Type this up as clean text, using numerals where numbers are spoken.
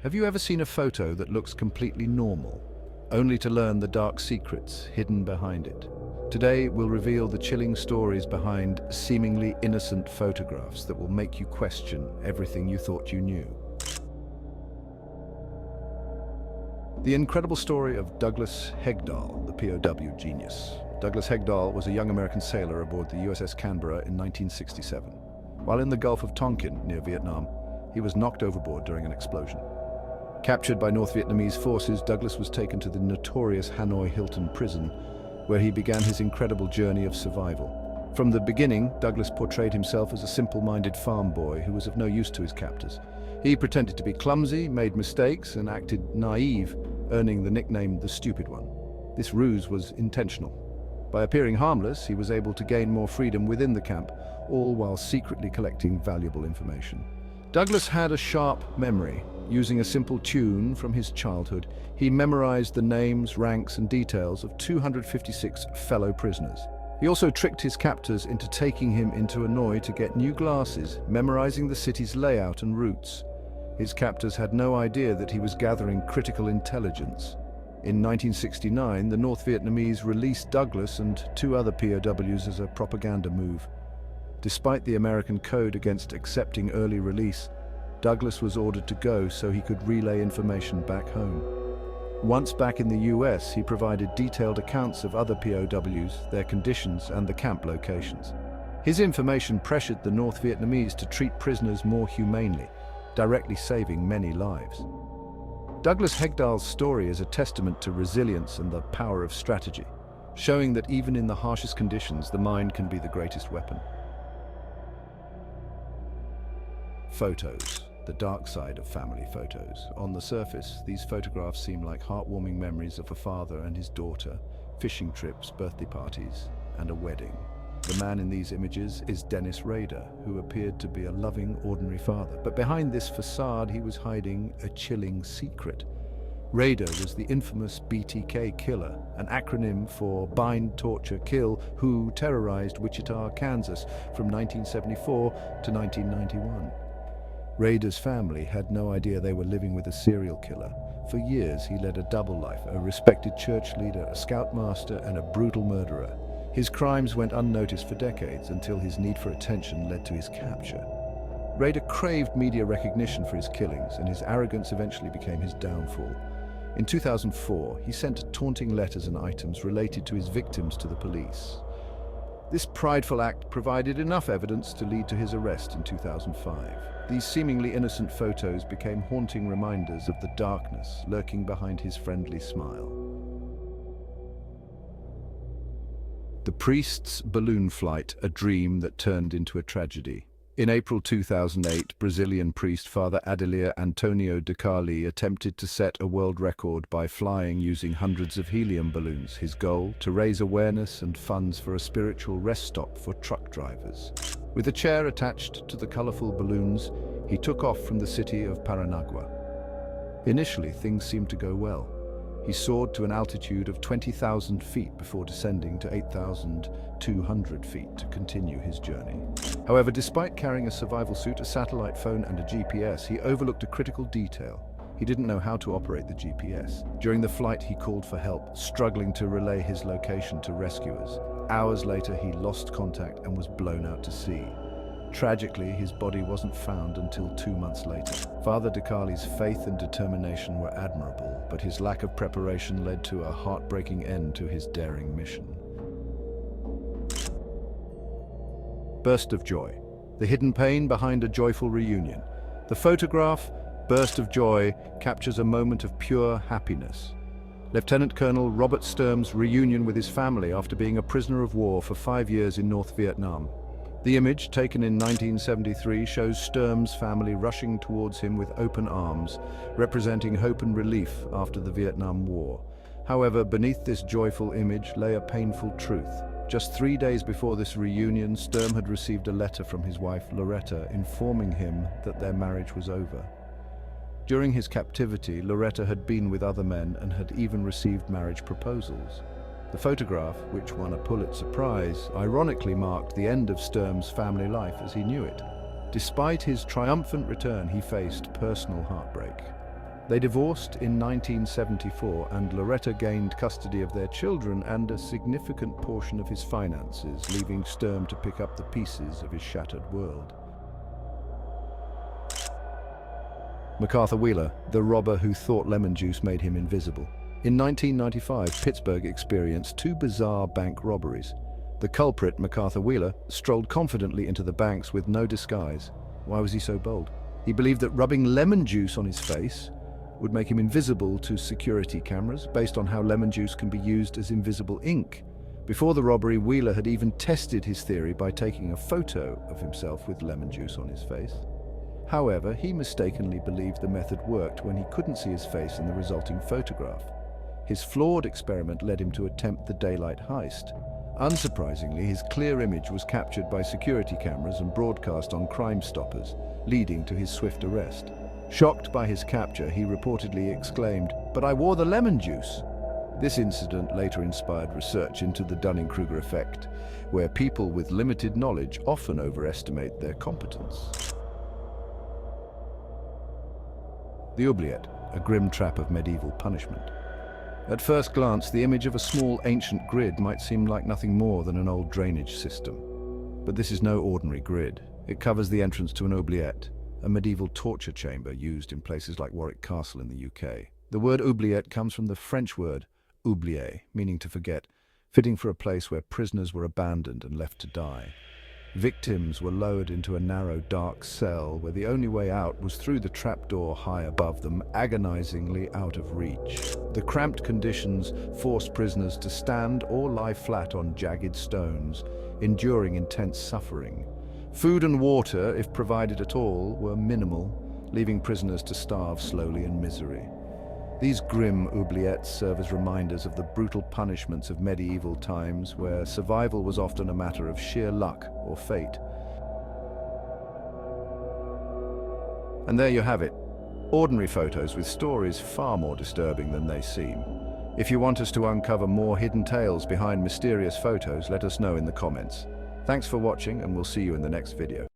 Have you ever seen a photo that looks completely normal, only to learn the dark secrets hidden behind it? Today, we'll reveal the chilling stories behind seemingly innocent photographs that will make you question everything you thought you knew. The incredible story of Douglas Hegdahl, the POW genius. Douglas Hegdahl was a young American sailor aboard the USS Canberra in 1967. While in the Gulf of Tonkin, near Vietnam, he was knocked overboard during an explosion. Captured by North Vietnamese forces, Douglas was taken to the notorious Hanoi Hilton prison, where he began his incredible journey of survival. From the beginning, Douglas portrayed himself as a simple-minded farm boy who was of no use to his captors. He pretended to be clumsy, made mistakes, and acted naive, earning the nickname the Stupid One. This ruse was intentional. By appearing harmless, he was able to gain more freedom within the camp, all while secretly collecting valuable information. Douglas had a sharp memory. Using a simple tune from his childhood, he memorized the names, ranks, and details of 256 fellow prisoners. He also tricked his captors into taking him into Hanoi to get new glasses, memorizing the city's layout and routes. His captors had no idea that he was gathering critical intelligence. In 1969, the North Vietnamese released Douglas and 2 other POWs as a propaganda move. Despite the American code against accepting early release, Douglas was ordered to go so he could relay information back home. Once back in the US, he provided detailed accounts of other POWs, their conditions, and the camp locations. His information pressured the North Vietnamese to treat prisoners more humanely, directly saving many lives. Douglas Hegdahl's story is a testament to resilience and the power of strategy, showing that even in the harshest conditions, the mind can be the greatest weapon. Photos. The dark side of family photos. On the surface, these photographs seem like heartwarming memories of a father and his daughter, fishing trips, birthday parties, and a wedding. The man in these images is Dennis Rader, who appeared to be a loving, ordinary father. But behind this facade, he was hiding a chilling secret. Rader was the infamous BTK Killer, an acronym for Bind, Torture, Kill, who terrorized Wichita, Kansas from 1974 to 1991. Rader's family had no idea they were living with a serial killer. For years, he led a double life, a respected church leader, a scoutmaster, and a brutal murderer. His crimes went unnoticed for decades until his need for attention led to his capture. Rader craved media recognition for his killings, and his arrogance eventually became his downfall. In 2004, he sent taunting letters and items related to his victims to the police. This prideful act provided enough evidence to lead to his arrest in 2005. These seemingly innocent photos became haunting reminders of the darkness lurking behind his friendly smile. The priest's balloon flight, a dream that turned into a tragedy. In April 2008, Brazilian priest Father Adelir Antônio de Carli attempted to set a world record by flying using hundreds of helium balloons. His goal, to raise awareness and funds for a spiritual rest stop for truck drivers. With a chair attached to the colorful balloons, he took off from the city of Paranagua. Initially, things seemed to go well. He soared to an altitude of 20,000 feet before descending to 8,200 feet to continue his journey. However, despite carrying a survival suit, a satellite phone, and a GPS, he overlooked a critical detail. He didn't know how to operate the GPS. During the flight, he called for help, struggling to relay his location to rescuers. Hours later, he lost contact and was blown out to sea. Tragically, his body wasn't found until 2 months later. Father de Carli's faith and determination were admirable, but his lack of preparation led to a heartbreaking end to his daring mission. Burst of joy. The hidden pain behind a joyful reunion. The photograph, Burst of Joy, captures a moment of pure happiness. Lieutenant Colonel Robert Stirm's reunion with his family after being a prisoner of war for 5 years in North Vietnam. The image, taken in 1973, shows Stirm's family rushing towards him with open arms, representing hope and relief after the Vietnam War. However, beneath this joyful image lay a painful truth. Just 3 days before this reunion, Stirm had received a letter from his wife, Loretta, informing him that their marriage was over. During his captivity, Loretta had been with other men and had even received marriage proposals. The photograph, which won a Pulitzer Prize, ironically marked the end of Stirm's family life as he knew it. Despite his triumphant return, he faced personal heartbreak. They divorced in 1974, and Loretta gained custody of their children and a significant portion of his finances, leaving Stirm to pick up the pieces of his shattered world. MacArthur Wheeler, the robber who thought lemon juice made him invisible. In 1995, Pittsburgh experienced two bizarre bank robberies. The culprit, MacArthur Wheeler, strolled confidently into the banks with no disguise. Why was he so bold? He believed that rubbing lemon juice on his face would make him invisible to security cameras, based on how lemon juice can be used as invisible ink. Before the robbery, Wheeler had even tested his theory by taking a photo of himself with lemon juice on his face. However, he mistakenly believed the method worked when he couldn't see his face in the resulting photograph. His flawed experiment led him to attempt the daylight heist. Unsurprisingly, his clear image was captured by security cameras and broadcast on Crime Stoppers, leading to his swift arrest. Shocked by his capture, he reportedly exclaimed, "But I wore the lemon juice!" This incident later inspired research into the Dunning-Kruger effect, where people with limited knowledge often overestimate their competence. The oubliette, a grim trap of medieval punishment. At first glance, the image of a small ancient grid might seem like nothing more than an old drainage system. But this is no ordinary grid. It covers the entrance to an oubliette, a medieval torture chamber used in places like Warwick Castle in the UK. The word oubliette comes from the French word oublier, meaning to forget, fitting for a place where prisoners were abandoned and left to die. Victims were lowered into a narrow, dark cell where the only way out was through the trapdoor high above them, agonizingly out of reach. The cramped conditions forced prisoners to stand or lie flat on jagged stones, enduring intense suffering. Food and water, if provided at all, were minimal, leaving prisoners to starve slowly in misery. These grim oubliettes serve as reminders of the brutal punishments of medieval times, where survival was often a matter of sheer luck or fate. And there you have it. Ordinary photos with stories far more disturbing than they seem. If you want us to uncover more hidden tales behind mysterious photos, let us know in the comments. Thanks for watching, and we'll see you in the next video.